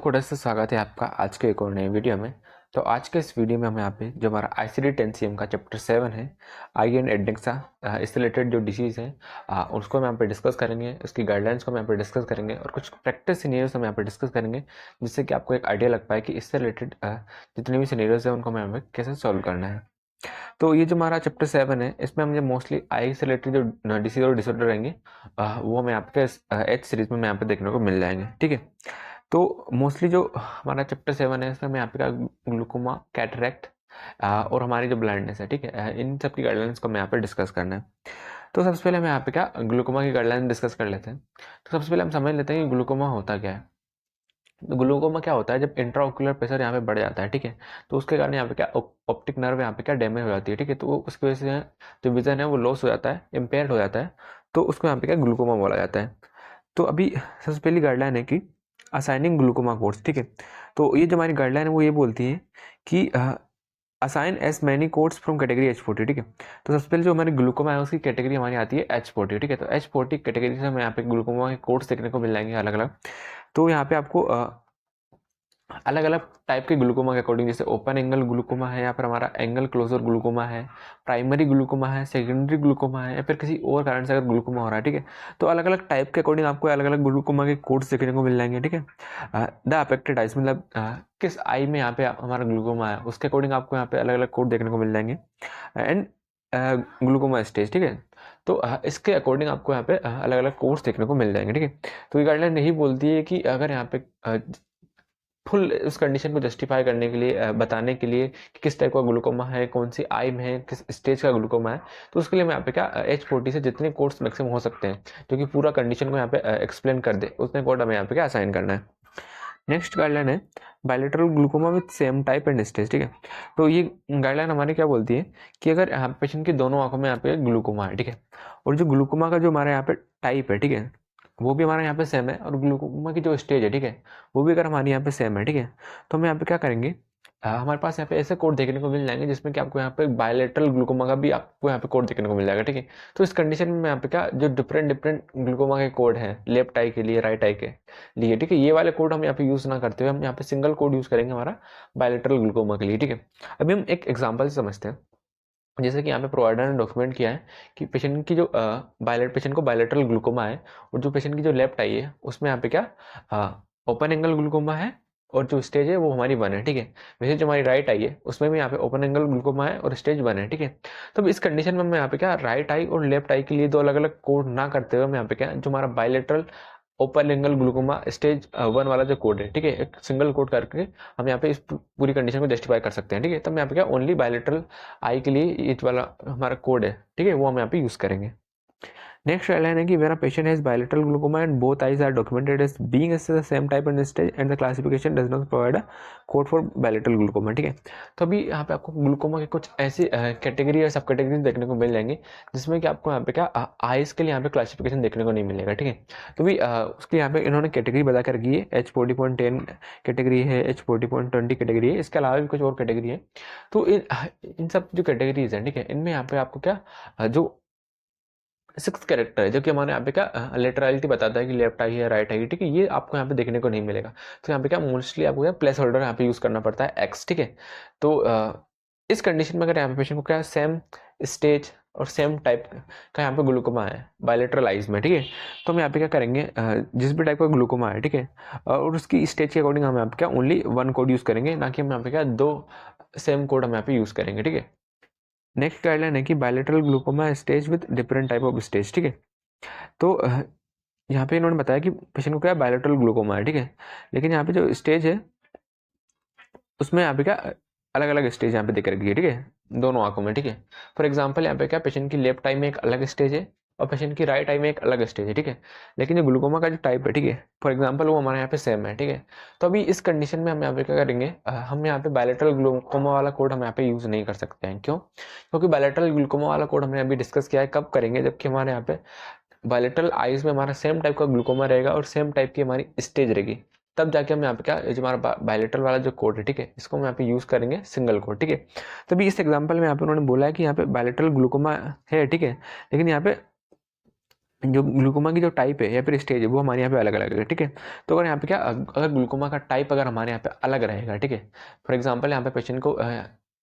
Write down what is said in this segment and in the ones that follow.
कोडा से स्वागत है आपका आज के एक और नए वीडियो में। तो आज के इस वीडियो में हम यहाँ पे जो हमारा आईसीडी 10 का चैप्टर 7 है आई एंड एडेक्सा, इससे रिलेटेड जो डिसीज़ है उसको हम यहाँ पे डिस्कस करेंगे, उसकी गाइडलाइंस को हम यहाँ पे डिस्कस करेंगे और कुछ प्रैक्टिस सिनेरियोस हम यहाँ पे डिस्कस करेंगे, जिससे कि आपको एक आइडिया लग पाए कि इससे रिलेटेड जितने भी सिनेरियोस है उनको हम यहाँ पे कैसे सॉल्व करना है। तो ये जो हमारा चैप्टर 7 है, इसमें मुझे मोस्टली आई से रिलेटेड जो डिसीज और डिसऑर्डर रहेंगे वो हमें यहाँ पे एच सीरीज में यहाँ पे देखने को मिल जाएंगे। ठीक है, तो मोस्टली जो हमारा चैप्टर 7 है इसमें यहाँ पे का ग्लूकोमा, कैटरेक्ट और हमारी जो ब्लाइंडनेस है, ठीक है, इन सब की गाइडलाइंस को हमें यहाँ पे डिस्कस करना है। तो सबसे पहले हम यहाँ पे क्या ग्लूकोमा की गाइडलाइन डिस्कस कर लेते हैं। तो सबसे पहले हम समझ लेते हैं कि ग्लूकोमा होता क्या है। तो ग्लूकोमा क्या होता है, जब इंट्राओक्यूलर प्रेशर यहाँ पे बढ़ जाता है, ठीक है, तो उसके कारण यहाँ पे क्या ऑप्टिक नर्व यहाँ पे क्या डैमेज हो जाती है। ठीक है, तो उसकी वजह से जो विजन है वो लॉस हो जाता है, इम्पेयर्ड हो जाता है, तो उसको यहाँ पे क्या ग्लूकोमा बोला जाता है। तो अभी सबसे पहली गाइडलाइन है कि असाइनिंग ग्लूकोमा कोड्स। ठीक है, तो ये जो हमारी गाइडलाइन है वो ये बोलती है कि assign S many codes from category H40। ठीक है, तो सबसे पहले जो हमारी ग्लूकोमा है उसकी कैटेगरी हमारी आती है H40। ठीक है, तो H40 कैटेगरी से हमें यहाँ पे ग्लूकोमा के कोड्स देखने को मिल जाएंगे अलग अलग। तो यहाँ पे आपको अलग अलग टाइप के ग्लूकोमा के अकॉर्डिंग, जैसे ओपन एंगल ग्लूकोमा है, या फिर हमारा एंगल क्लोजर ग्लूकोमा है, प्राइमरी ग्लूकोमा है, सेकेंडरी ग्लूकोमा है, या फिर किसी और कारण से अगर ग्लूकोमा हो रहा है। ठीक है, तो अलग अलग टाइप के अकॉर्डिंग आपको अलग अलग ग्लूकोमा के कोड्स देखने को मिल जाएंगे। ठीक है, द अफेक्टेड आइज मतलब किस आई में यहाँ पे हमारा ग्लूकोमा है उसके अकॉर्डिंग आपको यहाँ पे अलग अलग कोड देखने को मिल जाएंगे। एंड ग्लूकोमा स्टेज, ठीक है, तो इसके अकॉर्डिंग आपको यहाँ पे अलग अलग कोड्स देखने को मिल जाएंगे। ठीक है, तो ये गाइडलाइन यही बोलती है कि अगर यहाँ पे फुल उस कंडीशन को जस्टिफाई करने के लिए, बताने के लिए कि किस टाइप का ग्लूकोमा है, कौन सी आई में है, किस स्टेज का ग्लूकोमा है, तो उसके लिए मैं यहाँ पे क्या H40 से जितने कोड्स मैक्सिमम हो सकते हैं जो कि पूरा कंडीशन को यहाँ पे एक्सप्लेन कर दे, उतने कोड हमें यहाँ पे क्या असाइन करना है। नेक्स्ट गाइडलाइन है bilateral glaucoma with same type and stage. ठीक है, तो ये गाइडलाइन हमारी क्या बोलती है कि अगर यहाँ पेशेंट की दोनों आंखों में यहाँ पे ग्लूकोमा है, ठीक है, और जो ग्लूकोमा का जो हमारे यहाँ पे टाइप है, ठीक है, वो भी हमारे यहाँ पे सेम है, और ग्लूकोमा की जो स्टेज है, ठीक है, वो भी अगर हमारे यहाँ पे सेम है, ठीक है, तो हम यहाँ पे क्या करेंगे, हमारे पास यहाँ पे ऐसे कोड देखने को मिल जाएंगे जिसमें कि आपको यहाँ पे बायलेटरल ग्लूकोमा का भी आपको यहाँ पे कोड देखने को मिल जाएगा। ठीक है, तो इस कंडीशन में यहाँ पे क्या जो डिफरेंट डिफरेंट ग्लूकोमा के कोड हैं लेफ्ट आई के लिए, राइट आई के लिए, ठीक है, ये वाले कोड हम यहाँ पे यूज ना करते हुए हम यहाँ पे सिंगल कोड यूज करेंगे हमारा बायलेटरल ग्लूकोमा के लिए। ठीक है, अभी हम एक एग्जाम्पल से समझते हैं। जैसे कि यहाँ पे प्रोवाइडर ने डॉक्यूमेंट किया है कि पेशेंट की जो पेशेंट को बायलेटरल ग्लूकोमा है, और जो पेशेंट की जो लेफ्ट आई है उसमें यहाँ पे क्या ओपन एंगल ग्लूकोमा है, और जो स्टेज है वो हमारी 1 है। ठीक है, वैसे जो हमारी राइट आई है उसमें भी यहाँ पे ओपन एंगल ग्लूकोमा है और स्टेज 1 है। ठीक है, तो इस कंडीशन में मैं यहाँ पे क्या राइट आई और लेफ्ट आई के लिए दो अलग अलग कोड ना करते हुए मैं यहाँ पे क्या जो हमारा bilateral open angle glaucoma stage 1 वाला जो कोड है, ठीक है, एक सिंगल कोड करके हम यहाँ पे इस पूरी कंडीशन को जस्टिफाई कर सकते हैं। ठीक है, तो हम यहाँ पे क्या ओनली बायलेटरल आई के लिए ये वाला हमारा कोड है, ठीक है, वो हम यहाँ पे यूज करेंगे। नेक्स्ट गाइडलाइन है कि where a patient has bilateral glaucoma and both eyes are documented as being at the same type and stage and the classification does not provide a code for bilateral glaucoma. ठीक है, तो अभी यहाँ पे आपको glaucoma के कुछ ऐसी कैटेगरी या सब कैटेगरी देखने को मिल जाएंगे जिसमें कि आपको यहाँ पे क्या आइज के लिए यहाँ पे क्लासिफिकेशन देखने को नहीं मिलेगा। ठीक है, तो भी उसके यहाँ पे इन्होंने कैटेगरी बता कर रखी है, H40.10 कैटेगरी है, H40.20 कैटेगरी है, इसके अलावा भी कुछ और कैटेगरी है। तो इन सब जो कैटेगरीज हैं, ठीक है, इनमें यहाँ पे आपको क्या जो 6 कैरेक्टर है जो कि हमारे यहाँ पे क्या लेटरलिटी बताता है कि लेफ्ट आई है, राइट आई, ठीक है, ये आपको यहाँ पे देखने को नहीं मिलेगा। तो यहाँ पे क्या मोस्टली आपको क्या प्लेस होल्डर यहाँ पे यूज करना पड़ता है X। ठीक है, तो इस कंडीशन में अगर यहाँ पे पेशेंट को क्या सेम स्टेज और सेम टाइप का यहाँ पे ग्लूकोमा है बायलेटरल आइज में, ठीक है, तो हम यहाँ पे क्या करेंगे, जिस भी टाइप का ग्लूकोमा है, ठीक है, और उसकी स्टेज के अकॉर्डिंग हम यहाँ पे क्या ओनली 1 कोड यूज करेंगे, ना कि हम यहाँ पे क्या 2 सेम कोड हम यहाँ पे यूज करेंगे। ठीक है, नेक्स्ट गाइडलाइन है कि bilateral glaucoma stage with different type of stage. ठीक है, तो यहाँ पे इन्होंने बताया कि पेशेंट को क्या बायलेटरल ग्लूकोमा है, ठीक है, लेकिन यहाँ पे जो स्टेज है उसमें यहाँ पे क्या अलग अलग स्टेज यहाँ पे दिख रखी है, ठीक है, दोनों आंखों में। ठीक है, फॉर एग्जांपल यहाँ पे क्या पेशेंट की लेफ्ट आई में एक अलग स्टेज है और पेशेंट की राइट आई में एक अलग स्टेज है। ठीक है, लेकिन जो ग्लूकोमा का जो टाइप है, ठीक है, फॉर एग्जांपल वो हमारे यहाँ पे सेम है। ठीक है, तो अभी इस कंडीशन में हम यहाँ पे क्या करेंगे, हम यहाँ पे बायलेटरल ग्लूकोमा वाला कोड हम यहाँ पे यूज नहीं कर सकते हैं। क्यों? क्योंकि बायलेटरल ग्लूकोमा वाला कोड हमने अभी डिस्कस किया है, कब करेंगे, जबकि हमारे यहाँ पे बायलेटरल आइज में हमारा सेम टाइप का ग्लूकोमा रहेगा और सेम टाइप की हमारी स्टेज रहेगी, तब जाके हम यहाँ पे क्या जो हमारा बायलेटरल वाला जो कोड है, ठीक है, इसको हम यहाँ पे यूज करेंगे सिंगल कोड। ठीक है, तो भी इस एग्जांपल में यहाँ पे उन्होंने बोला है कि यहाँ पे बायलेटरल ग्लूकोमा है, ठीक है, लेकिन यहाँ पे जो ग्लूकोमा की जो टाइप है या फिर स्टेज है वो हमारे यहाँ पे अलग अलग है, ठीक है। तो अगर यहाँ पे क्या अगर ग्लूकोमा का टाइप अगर हमारे यहाँ पे अलग रहेगा, ठीक है, फॉर एग्जांपल यहाँ पे पेशेंट को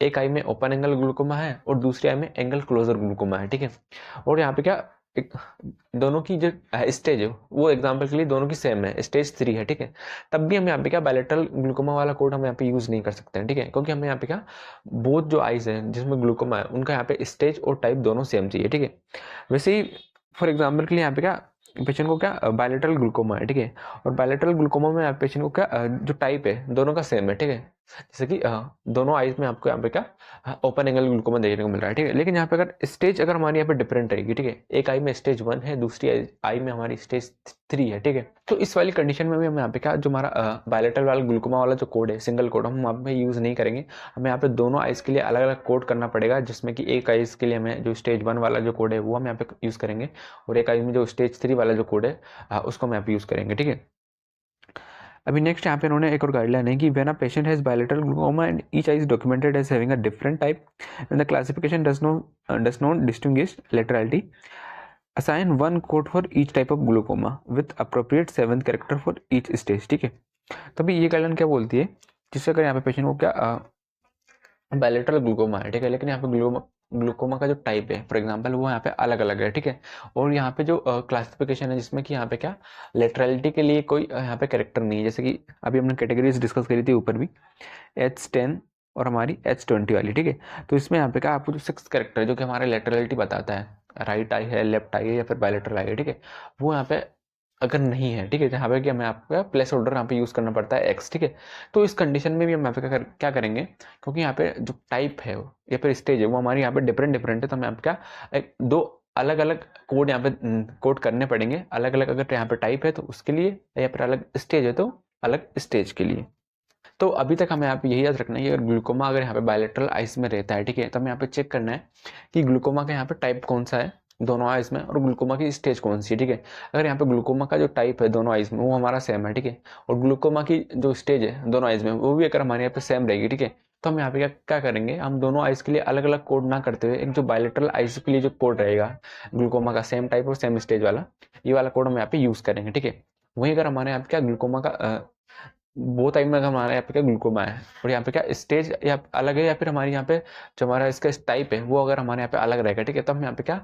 एक आई में ओपन एंगल ग्लूकोमा है और दूसरी आई में एंगल क्लोजर ग्लूकोमा है, ठीक है, और यहाँ पे क्या एक दोनों की जो स्टेज है वो एग्जांपल के लिए दोनों की सेम है, स्टेज 3 है, ठीक है, तब भी हम यहाँ पे क्या बायलैटरल ग्लूकोमा वाला कोड हम यहाँ पे यूज नहीं कर सकते हैं, ठीक है, क्योंकि हमें यहाँ पे क्या बोथ जो आइज हैं जिसमें ग्लूकोमा है उनका यहाँ पे स्टेज और टाइप दोनों सेम चाहिए, ठीक है। वैसे ही फॉर एग्जाम्पल के लिए यहाँ पे क्या पेशेंट को क्या बायलैटरल ग्लूकोमा है, ठीक है, और बायलैटरल ग्लूकोमा में पेशेंट को क्या जो टाइप है दोनों का सेम है, ठीक है, जैसे कि दोनों आईज में आपको यहाँ पे क्या ओपन एंगल ग्लूकोमा देखने को मिल रहा है, ठीक है, लेकिन यहाँ पे अगर स्टेज अगर हमारी यहाँ पे डिफरेंट रहेगी, ठीक है, एक आई में स्टेज 1 है, दूसरी आई में हमारी स्टेज 3 है, ठीक है, तो इस वाली कंडीशन में भी हम यहाँ पे क्या जो हमारा बायलैटरल वाला ग्लूकोमा वाला जो कोड है सिंगल कोड हम यहाँ पे यूज नहीं करेंगे, हमें यहाँ पे दोनों आइज के लिए अलग अलग कोड करना पड़ेगा, जिसमें कि एक आइज के लिए हमें जो स्टेज 1 वाला जो कोड है वो हम यहाँ पे यूज करेंगे, और एक आइज में जो स्टेज 3 वाला जो कोड है उसको हम यहाँ पे यूज करेंगे, ठीक है। अभी नेक्स्ट यहाँ पे उन्होंने एक और गाइडलाइन है कि when a patient has bilateral glaucoma and each eye is documented as having a different type and the classification does not distinguish laterality, assign one code for each type of glaucoma with appropriate 7th character for each stage, ठीक है। तभी ये guideline क्या बोलती है, जिससे अगर यहाँ पे पेशेंट को क्या बायलैटरल ग्लूकोमा है, ठीक है, लेकिन यहाँ पे ग्लूकोमा का जो टाइप है फॉर एग्जांपल वो यहाँ पे अलग अलग है, ठीक है, और यहाँ पे जो क्लासिफिकेशन है जिसमें कि यहाँ पे क्या लेटरलिटी के लिए कोई यहाँ पे कैरेक्टर नहीं है, जैसे कि अभी हमने कैटेगरीज डिस्कस करी थी ऊपर भी H10 और हमारी H20 वाली, ठीक है, तो इसमें यहाँ पे क्या आपको जो 6 कैरेक्टर जो कि हमारे लेटरलिटी बताता है, राइट आई है, लेफ्ट आई है या फिर बायलैटरल आई है, ठीक है, वो यहाँ पे अगर नहीं है, ठीक है, जहाँ पे कि हमें आपका प्लेस होल्डर यहाँ पे यूज करना पड़ता है एक्स, ठीक है, तो इस कंडीशन में भी हम यहाँ पे क्या करेंगे, क्योंकि यहाँ पे जो टाइप है या फिर स्टेज है वो हमारी यहाँ पे डिफरेंट डिफरेंट है, तो हमें यहाँ पे क्या एक दो अलग अलग कोड यहाँ पे कोड करने पड़ेंगे, अलग अलग अगर यहाँ पे टाइप है तो उसके लिए या फिर अलग स्टेज है तो अलग स्टेज के लिए। तो अभी तक हमें यहाँ पे यही याद रखना है कि अगर ग्लूकोमा अगर यहाँ पे बायलैटरल आइज में रहता है, ठीक है, तो हमें यहाँ पे चेक करना है कि ग्लूकोमा का यहाँ पे टाइप कौन सा है दोनों आइज में और ग्लूकोमा की स्टेज कौन सी है, ठीक है। अगर यहाँ पे ग्लूकोमा का जो टाइप है दोनों आइज में वो हमारा सेम है, ठीक है, और ग्लूकोमा की जो स्टेज है दोनों आइज में वो भी अगर हमारे यहाँ पे सेम रहेगी, ठीक है, तो हम यहाँ पे क्या करेंगे, हम दोनों आइज के लिए अलग अलग कोड ना करते हुए एक जो बायलैटरल आइज के लिए जो कोड रहेगा ग्लूकोमा का सेम टाइप और सेम स्टेज वाला, ये वाला कोड हम यहाँ पे यूज करेंगे, ठीक है। वहीं अगर हमारे यहाँ पे क्या ग्लूकोमा का वो टाइम में हमारे यहाँ पे क्या ग्लूकोमा है और यहाँ पे क्या स्टेज या अलग है या फिर हमारे यहाँ पे जो हमारा इसका टाइप है वो अगर हमारे यहाँ पे अलग रहेगा, ठीक है, तो हम यहाँ पे क्या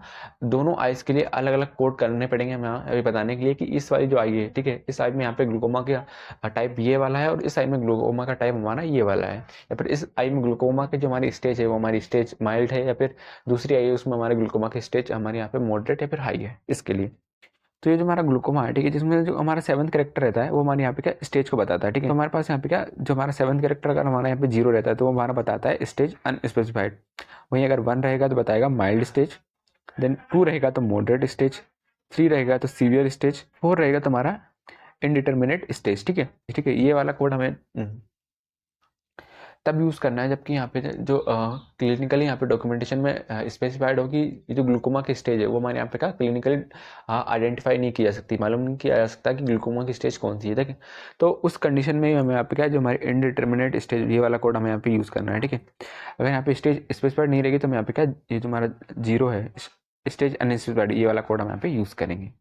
दोनों आइज के लिए अलग अलग कोड करने पड़ेंगे हमें अभी बताने के लिए कि इस वाली जो आई है, ठीक है, इस आई में यहाँ पे ग्लूकोमा का टाइप ये वाला है और इस आई में ग्लूकोमा का टाइप हमारा ये वाला है, या फिर इस आई में ग्लूकोमा की जो हमारी स्टेज है वो हमारी स्टेज माइल्ड है, या फिर दूसरी आई है उसमें हमारे ग्लूकोमा की स्टेज हमारे यहाँ पे मॉडरेट या फिर हाई है, इसके लिए। तो ये जो हमारा ग्लूकोमा है, ठीक है, जिसमें जो हमारा 7th कैरेक्टर रहता है वो हमारे यहाँ पे क्या स्टेज को बताता है, ठीक है, तो हमारे पास यहाँ पे क्या जो हमारा 7th कैरेक्टर अगर हमारा यहाँ पे 0 रहता है तो वो हमारा बताता है स्टेज अनस्पेसिफाइड, वहीं अगर 1 रहेगा तो बताएगा माइल्ड स्टेज, देन 2 रहेगा तो मॉडरेट स्टेज, 3 रहेगा तो सीवियर स्टेज, 4 रहेगा तो हमारा इनडिटर्मिनेट स्टेज, ठीक है, ठीक है, ये वाला कोड हमें तब यूज़ करना है जबकि यहाँ पे जो क्लिनिकली यहाँ पे डॉक्यूमेंटेशन में स्पेसिफाइड होगी ये जो ग्लूकोमा की स्टेज है वो हमारे यहाँ पे क्या क्लिनिकली आइडेंटिफाई नहीं की जा सकती, मालूम नहीं किया जा सकता कि ग्लूकोमा की स्टेज कौन सी है, ठीक है, तो उस कंडीशन में हमें यहाँ पे क्या जो हमारी इनडिटर्मिनेट स्टेज ये वाला कोड हमें यहाँ पे यूज़ करना है, ठीक है। अगर यहाँ पे स्टेज स्पेसिफाइड नहीं रहेगी तो हम यहाँ पे क्या ये जो हमारा 0 है स्टेज अनस्पेसिफाइड ये वाला कोड हम यहाँ पे यूज़ करेंगे।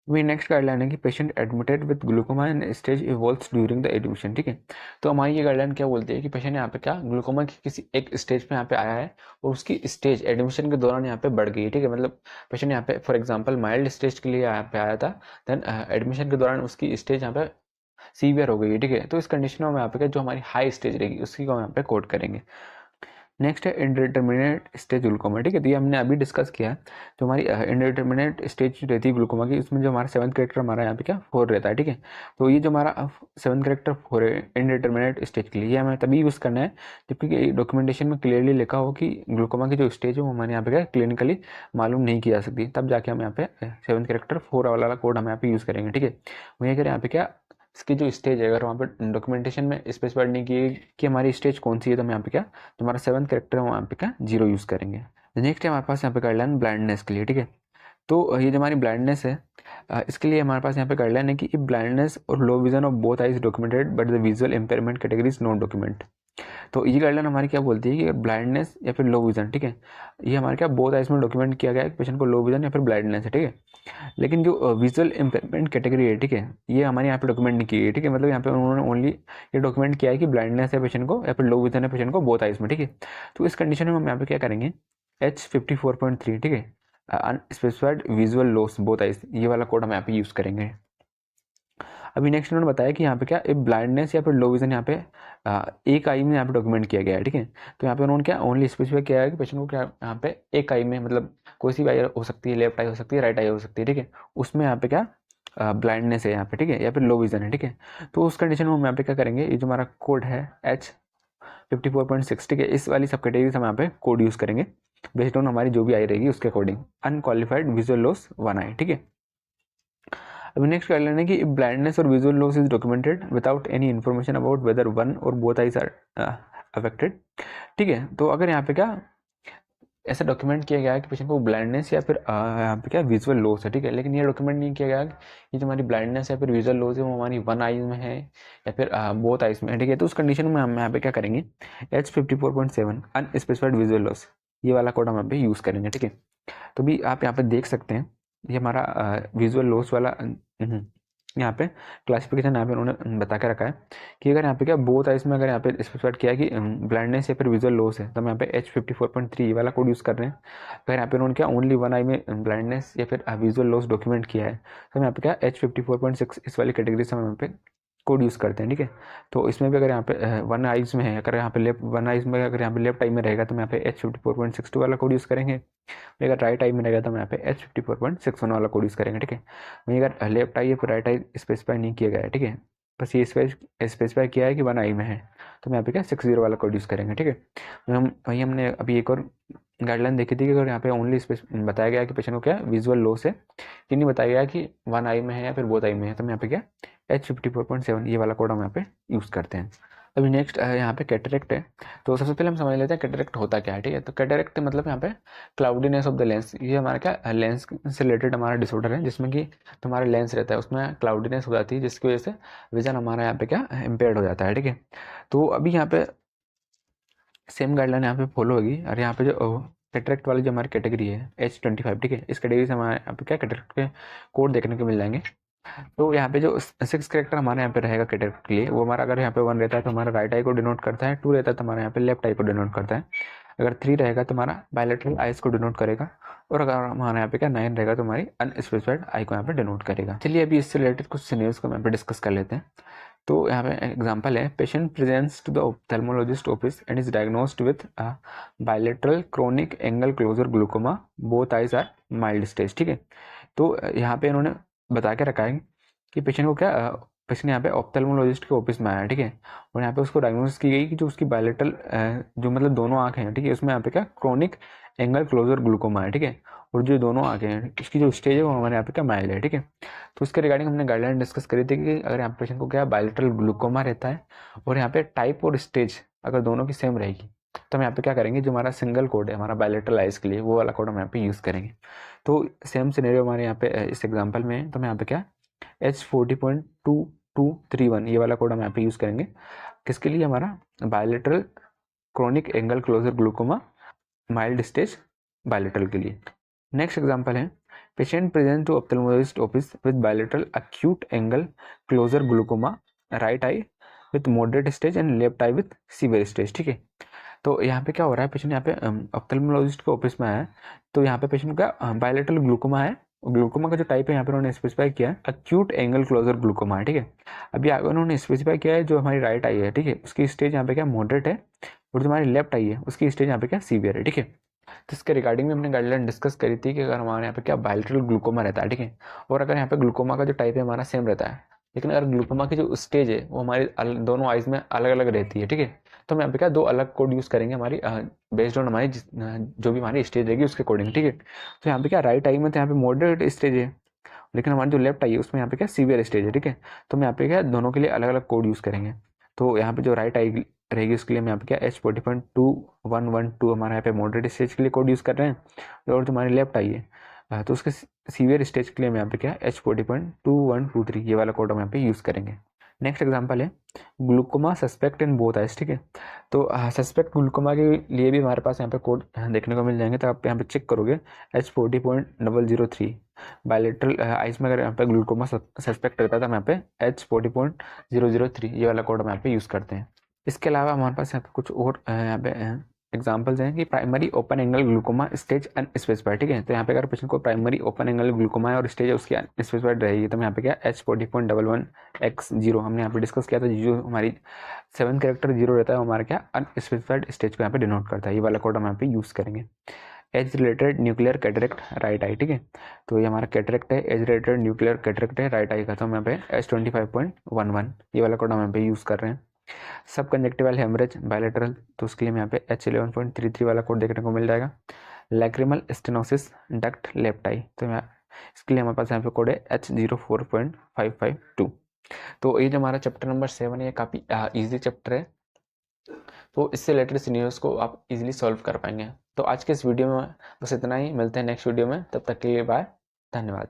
वही नेक्स्ट गाइडलाइन है कि patient admitted with glaucoma and stage evolves during the admission, ठीक है, तो हमारी ये गाइडलाइन क्या बोलती है कि पेशेंट यहाँ पे क्या ग्लूकोमा की किसी एक स्टेज पे यहाँ पे आया है और उसकी स्टेज एडमिशन के दौरान यहाँ पे बढ़ गई है, ठीक है, मतलब पेशेंट यहाँ पे फॉर एग्जांपल माइल्ड स्टेज के लिए यहाँ पे आया था, देन एडमिशन के दौरान उसकी स्टेज यहाँ पे सीवियर हो गई है, ठीक है, तो इस कंडीशन में हम यहाँ पे जो हमारी हाई स्टेज रहेगी उसकी को हम यहाँ पे कोड करेंगे। नेक्स्ट है इंडिटर्मिनेट स्टेज ग्लूकोमा, ठीक है, तो ये हमने अभी डिस्कस किया है, जो हमारी इंडिटर्मिनेट स्टेज रहती है ग्लूकोमा की उसमें जो हमारा 7th कैरेक्टर हमारा यहाँ पे क्या 4 रहता है, ठीक है, तो ये जो हमारा 7th कैरेक्टर 4 है इंडिटर्मिनेट स्टेज के लिए ये हमें तभी यूज़ करना है जबकि डॉक्यूमेंटेशन में क्लियरली लिखा हो कि ग्लूकोमा की जो स्टेज है वो हमारे यहाँ पे क्या क्लिनिकली मालूम नहीं की जा सकती, तब जाके हम यहाँ पे 7th कैरेक्टर 4 वाला कोड हम यहाँ पे यूज़ करेंगे, ठीक है। वहीं अगर यहाँ पे क्या इसकी जो स्टेज है अगर वहाँ पे डॉक्यूमेंटेशन में स्पेसिफाइड नहीं की कि हमारी स्टेज कौन सी है तो हम यहाँ पे क्या जो हमारा 7th कैरेक्टर है वहाँ पे क्या 0 यूज़ करेंगे। नेक्स्ट है हमारे पास यहाँ पे गाइडलाइन ब्लाइंडनेस के लिए, ठीक है, तो ये जो हमारी ब्लाइंडनेस है इसके लिए हमारे पास यहाँ पे गाइडलाइन है कि ब्लाइंडनेस और low vision of both eyes documented but the visual impairment category is not document, तो ये गाइडलाइन हमारी क्या बोलती है कि ब्लाइंडनेस या फिर लो विजन, ठीक है, ये हमारे क्या बोथ आइज में डॉक्यूमेंट किया गया है पेशेंट को लो विजन या फिर ब्लाइंडनेस है, ठीक है। लेकिन जो विजुअल इम्पेयरमेंट कैटेगरी है, ठीक है, ये हमारे यहाँ पे डॉक्यूमेंट नहीं की गई, ठीक है, मतलब यहाँ पे उन्होंने ओनली ये डॉक्यूमेंट किया है कि ब्लाइंडनेस है पेशेंट को या फिर लो विजन है पेशेंट को बोथ आइज में, ठीक है। तो इस कंडीशन में हम यहाँ पे क्या करेंगे, H54.3, ठीक है, unspecified visual loss both eyes, ये वाला कोड हम यहाँ पे यूज़ करेंगे। अभी नेक्स्ट उन्होंने बताया कि यहाँ पे क्या ब्लाइंडनेस या फिर लो विजन यहाँ पे एक आई में यहाँ पे डॉक्यूमेंट किया गया है, ठीक है। तो यहाँ पे उन्होंने क्या ओनली स्पेसिफाई किया है कि पेशेंट को क्या यहाँ पे एक आई में, मतलब कोई सी भी आई हो सकती है, लेफ्ट आई हो सकती है, राइट आई हो सकती है, ठीक है, उसमें यहाँ पे क्या ब्लाइंडनेस है यहाँ पे, ठीक है, या फिर लो विजन है, ठीक है। तो उस कंडीशन में हम यहाँ पे क्या करेंगे, ये जो हमारा कोड है H54.6, ठीक है, इस वाली सब कैटेगरी हम यहाँ पे कोड यूज़ करेंगे बेस्ड ऑन हमारी जो भी आई रहेगी उसके अकॉर्डिंग। अनक्वालिफाइड विजुअल लॉस 1 आई, ठीक है। अभी नेक्स्ट कर लेना कि ब्लाइंडनेस और visual loss is documented without any information about whether one और बोथ आइज आर अफेक्टेड, ठीक है। तो अगर यहाँ पे क्या ऐसा डॉक्यूमेंट किया गया है कि पेशेंट को ब्लाइंडनेस या फिर यहाँ पे क्या विजुअल लॉस है, ठीक है, लेकिन ये डॉक्यूमेंट नहीं किया गया कि जो हमारी ब्लाइंडनेस या फिर विजुअल लॉस है वो हमारी वन आइज में है या फिर बोथ आइज में है, ठीक है। तो उस कंडीशन में हम यहाँ पे क्या करेंगे, H54.7 अनस्पेसिफाइड विजुअल लॉस, ये वाला कोड हम यहाँ पे यूज़ करेंगे, ठीक है। तो भी आप यहाँ पे देख सकते हैं ये हमारा विजुअल लॉस वाला यहाँ पे क्लासिफिकेशन यहाँ पे उन्होंने बता के रखा है कि अगर यहाँ पे क्या बोथ आइज में अगर यहाँ पे स्पेसिफाइड किया है कि ब्लाइंडनेस या फिर विजुअल लॉस है, तो हम यहाँ पे H54.3 वाला कोड यूज़ कर रहे हैं। अगर यहाँ पे उन्होंने क्या ओनली वन आई में ब्लाइंडनेस या फिर विजुअल लॉस डॉक्यूमेंट किया है, तो हम यहाँ पे क्या H54.6 इस वाली कैटेगरी से हम यहाँ पे कोड यूज़ करते हैं, ठीक है। तो इसमें भी अगर यहाँ पे वन आइज में है, अगर यहाँ पे लेफ्ट वन आइज में अगर यहाँ पे लेफ्ट आई में रहेगा तो हम यहाँ पे H54.62 वाला कोड यूज़ करेंगे। अगर राइट आई में रहेगा तो हम यहाँ पे H54.61 वाला कोड यूज़ करेंगे, ठीक है। वहीं अगर लेफ्ट आई या फिर राइट आई स्पेसिफाई नहीं किया गया है, ठीक है, बस ये स्पेसिफाई किया है कि वन आई में है, तो हम यहाँ पे क्या 60 वाला कोड यूज़ करेंगे, ठीक है। वहीं हमने अभी एक और गाइडलाइन देखी थी कि अगर यहाँ पे ओनली बताया गया कि पेशेंट को क्या विजुअल लॉस है, ये नहीं बताया गया कि वन आई में है या फिर बोथ आई में है, तो हम यहाँ पे क्या H54.7 ये वाला कोड हम यहाँ पे यूज़ करते हैं। अभी नेक्स्ट यहाँ पे कैटरेक्ट है। तो सबसे पहले हम समझ लेते हैं कैटरेक्ट होता क्या है, ठीक है। तो कैटरेक्ट मतलब यहाँ पे क्लाउडीनेस ऑफ द लेंस, ये हमारा क्या लेंस से रिलेटेड हमारा डिसऑर्डर है जिसमें कि हमारा लेंस रहता है उसमें क्लाउडीनेस हो जाती है, जिसकी वजह से विजन हमारा यहाँ पे क्या इम्पेयर्ड हो जाता है, ठीक है। तो अभी यहाँ पे सेम गाइडलाइन यहाँ पे फॉलो होगी। और यहाँ पे जो कैटरेक्ट वाली जो हमारी कैटेगरी है H25, ठीक है, इस कैटेगरी से हमारे यहाँ पे क्या कैटरेक्ट के कोड देखने को मिल जाएंगे। तो यहाँ पे जो 6 कैरेक्टर हमारे यहाँ पे रहेगा कैटरेक्ट के लिए, वो हमारा अगर यहाँ पे 1 रहता है तो हमारा राइट आई को डिनोट करता है, 2 रहता है तो हमारा यहाँ पे लेफ्ट आई को डिनोट करता है, अगर 3 रहेगा तो हमारा बायलैटरल आइज को डिनोट करेगा, और अगर हमारे यहाँ पे क्या 9 रहेगा तो हमारी अनस्पेसिफाइड आई को यहाँ पे डिनोट करेगा। चलिए अभी इससे रिलेटेड कुछ सिनेरियोस को यहाँ पे डिस्कस कर लेते हैं। तो यहाँ पे एग्जांपल है, patient presents to the ophthalmologist office and is diagnosed with bilateral chronic angle closure glaucoma, both eyes are mild stage, ठीक है। तो यहाँ पे इन्होंने बता के रखा है कि पेशेंट को क्या पेशेंट यहाँ पे ऑप्थेल्मोलॉजिस्ट के ऑफिस में आया, ठीक है, और यहाँ पे उसको डायग्नोसिस की गई कि जो उसकी बायलैटरल जो मतलब दोनों आँखें हैं, ठीक है, उसमें यहाँ पे क्या क्रोनिक एंगल क्लोजर ग्लूकोमा है, ठीक है, और जो दोनों आँखें हैं इसकी जो स्टेज है वो हमारे यहाँ पे क्या माइल्ड है, ठीक है। तो उसके रिगार्डिंग हमने गाइडलाइन डिस्कस करी थी कि अगर यहाँ पेशेंट को क्या बायलैटरल ग्लूकोमा रहता है और यहाँ पे टाइप और स्टेज अगर दोनों की सेम रहेगी, तो हम यहाँ पे क्या करेंगे, जो हमारा सिंगल कोड है हमारा बायलैटरल आइज के लिए, वो वाला कोड हम यहाँ पे यूज़ करेंगे। तो सेम सिनेरियो हमारे यहाँ पे इस एग्जाम्पल में है, तो हम यहाँ पे क्या H40.2231 ये वाला कोड हम यहाँ पे यूज़ करेंगे, किसके लिए, हमारा bilateral chronic angle closure glaucoma mild stage bilateral के लिए। नेक्स्ट एग्जांपल है, patient present to ophthalmologist office with bilateral acute angle closure glaucoma, right eye with moderate stage and left eye with severe stage, ठीक है। तो यहाँ पे क्या हो रहा है, पेशेंट यहाँ पे ऑप्थेल्मोलॉजिस्ट के ऑफिस में आया है, तो यहाँ पे पेशेंट का बायलैटरल ग्लूकोमा है, ग्लूकोमा का जो टाइप है यहाँ पे उन्होंने स्पेसिफाई किया है एक्यूट एंगल क्लोजर ग्लूकोमा है, ठीक है। अभी आगे उन्होंने स्पेसिफाई किया है जो हमारी राइट आई है, ठीक है, उसकी स्टेज यहाँ पे क्या मॉडरेट है, और जो हमारी लेफ्ट आई है उसकी स्टेज यहाँ पे क्या सीवियर है, ठीक है। तो इसके रिगार्डिंग में हमने गाइडलाइन डिस्कस करी थी कि अगर हमारे यहाँ पे क्या बायलैटरल ग्लूकोमा रहता है, ठीक है, और अगर यहाँ पे ग्लूकोमा का जो टाइप है हमारा सेम रहता है, लेकिन अगर ग्लूकोमा की जो स्टेज है वो हमारी दोनों आइज में अलग अलग रहती है, ठीक है, तो हम यहाँ पे क्या 2 अलग कोड यूज़ करेंगे हमारी बेस्ड ऑन हमारी जो भी हमारी स्टेज रहेगी उसके अकॉर्डिंग, ठीक है। तो यहाँ पे क्या राइट आई में तो यहाँ पे मॉडरेट स्टेज है, लेकिन हमारी जो लेफ्ट आई है उसमें यहाँ पे क्या सीवियर स्टेज है, ठीक है। तो हम यहाँ पे क्या दोनों के लिए अलग अलग कोड यूज़ करेंगे। तो यहाँ पे जो राइट आई रहेगी उसके लिए हम यहाँ पे क्या H40.2112 हमारा यहाँ पे मॉडरेट स्टेज के लिए कोड यूज़ कर रहे हैं, और जो हमारी लेफ्ट आई है तो उसके सीवियर स्टेज के लिए हम यहाँ पे क्या H40.2123 ये वाला कोड हम यहाँ पे यूज़ करेंगे। नेक्स्ट एग्जांपल है glaucoma suspect in both eyes, ठीक है। तो सस्पेक्ट ग्लूकोमा के लिए भी हमारे पास यहाँ पे कोड देखने को मिल जाएंगे। तो आप यहाँ पे चेक करोगे H40.003 बायलेटरल आइस में अगर यहाँ पे ग्लूकोमा सस्पेक्ट रहता है तो हम यहाँ पे H40.003 ये वाला कोड हम यहाँ पे यूज़ करते हैं। इसके अलावा हमारे पास यहाँ पे कुछ और यहाँ पे एग्जाम्पल्स हैं कि primary open angle glaucoma stage unspecified, ठीक है। तो यहाँ पे अगर पेशेंट को प्राइमरी ओपन एंगल ग्लूकोमा है और स्टेज उसकी अनस्पेसिफाइड रहेगी तो यहाँ पे क्या H40.11x0 हमने यहाँ पे डिस्कस किया था। जो हमारी 7 कैरेक्टर 0 रहता है वो हमारा क्या अनस्पेसिफाइड स्टेज को यहाँ पे डिनोट करता है। ये वाला कोड हम यहाँ पे यूज़ करेंगे। Age related nuclear cataract right I, ठीक है। तो ये हमारा कैटरेक्ट है, एज रिलेटेड न्यूक्लियर कैटरेक्ट है राइट आई का, तो हम यहाँ पे H25.11 ये वाला कोड हम यहाँ पे यूज़ कर रहे हैं। सब कंजक्टिवल हेमरेज बायलेटरल, तो उसके लिए हम यहाँ पे H11.33 वाला कोड देखने को मिल जाएगा। लैक्रिमल स्टेनोसिस डक्ट लेप्टाई, तो इसके लिए हमारे पास यहाँ पे कोड है H04.552। तो ये जो हमारा चैप्टर नंबर 7 है ये काफ़ी ईजी चैप्टर है, तो इससे रिलेटेड सिनेरियोस को आप इजीली सॉल्व कर पाएंगे। तो आज के इस वीडियो में बस इतना ही, मिलते हैं नेक्स्ट वीडियो में, तब तक के लिए बाय, धन्यवाद।